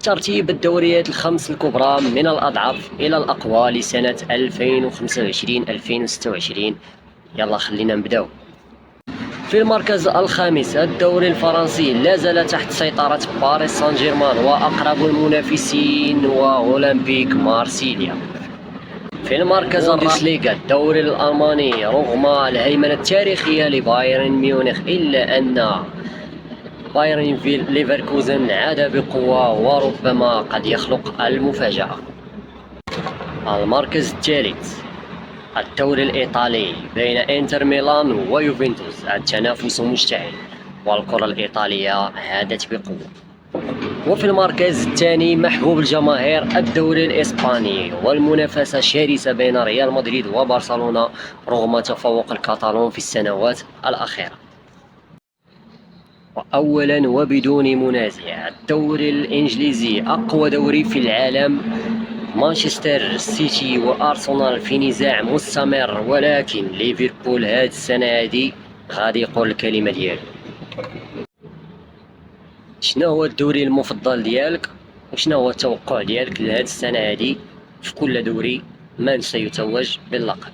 ترتيب الدوريات الخمس الكبرى من الأضعف إلى الأقوى لسنة 2025-2026. يلا خلينا نبداو. في المركز الخامس الدوري الفرنسي لا زال تحت سيطرة باريس سان جيرمان وأقرب المنافسين وأولمبيك مارسيليا. في المركز البوندسليغا الدوري الألماني رغم الهيمنة التاريخية لبايرن ميونخ إلا أن بايرن ليفركوزن عاد بقوة وربما قد يخلق المفاجأة. المركز الثالث الدوري الإيطالي بين إنتر ميلان ويوفنتوس، التنافس مشتعل والكرة الإيطالية عادت بقوة. وفي المركز الثاني محبوب الجماهير الدوري الإسباني والمنافسة شرسة بين ريال مدريد وبرشلونة رغم تفوق الكاتالون في السنوات الأخيرة. وأولا وبدون منازع الدوري الإنجليزي أقوى دوري في العالم، مانشستر سيتي وأرسنال في نزاع مستمر، ولكن ليفربول هاد السنة هادي غادي يقول الكلمة ديالو. شنو هو الدوري المفضل ديالك وشنو هو التوقع ديالك لهاد السنة هادي في كل دوري من سيتوج باللقب؟